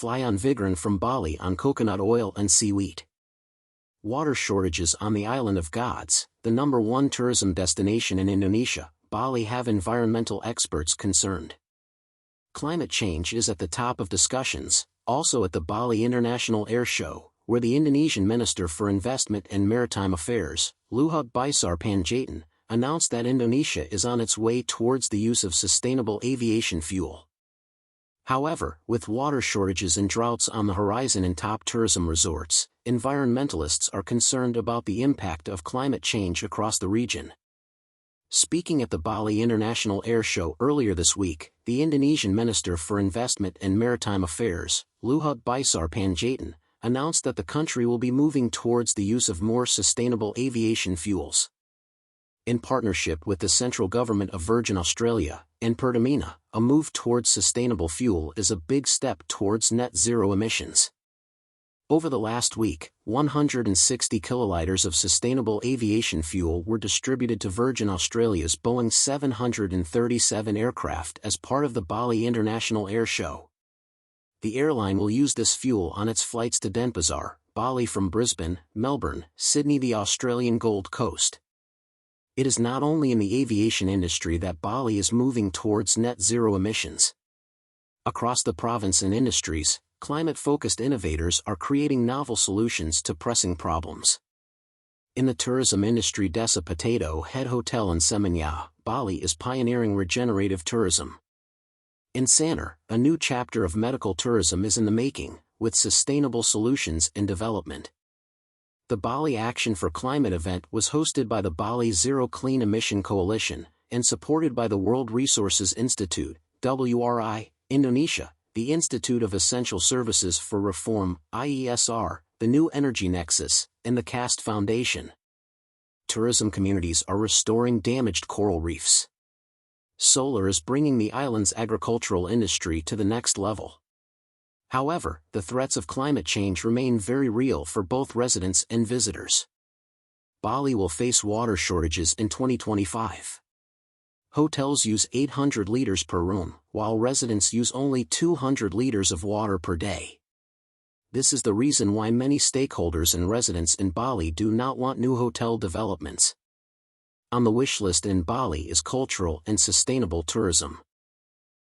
fly on Vigran from Bali on coconut oil and seaweed. Water shortages on the island of gods, the #1 tourism destination in Indonesia, Bali, have environmental experts concerned. Climate change is at the top of discussions, also at the Bali International Air Show, where the Indonesian Minister for Investment and Maritime Affairs, Luhut Binsar Panjaitan, announced that Indonesia is on its way towards the use of sustainable aviation fuel. However, with water shortages and droughts on the horizon in top tourism resorts, environmentalists are concerned about the impact of climate change across the region. Speaking at the Bali International Air Show earlier this week, the Indonesian Minister for Investment and Maritime Affairs, Luhut Binsar Panjaitan, announced that the country will be moving towards the use of more sustainable aviation fuels. In partnership with the central government of Virgin Australia and Pertamina, a move towards sustainable fuel is a big step towards net zero emissions. Over the last week, 160 kiloliters of sustainable aviation fuel were distributed to Virgin Australia's Boeing 737 aircraft as part of the Bali International Air Show. The airline will use this fuel on its flights to Denpasar, Bali from Brisbane, Melbourne, Sydney, the Australian Gold Coast. It is not only in the aviation industry that Bali is moving towards net zero emissions. Across the province and industries, climate-focused innovators are creating novel solutions to pressing problems. In the tourism industry, Desa Potato Head Hotel in Semenyih, Bali is pioneering regenerative tourism. In Sanur, a new chapter of medical tourism is in the making, with sustainable solutions in development. The Bali Action for Climate event was hosted by the Bali Zero Clean Emission Coalition, and supported by the World Resources Institute, WRI, Indonesia, the Institute of Essential Services for Reform, IESR, the New Energy Nexus, and the CAST Foundation. Tourism communities are restoring damaged coral reefs. Solar is bringing the island's agricultural industry to the next level. However, the threats of climate change remain very real for both residents and visitors. Bali will face water shortages in 2025. Hotels use 800 liters per room, while residents use only 200 liters of water per day. This is the reason why many stakeholders and residents in Bali do not want new hotel developments. On the wish list in Bali is cultural and sustainable tourism.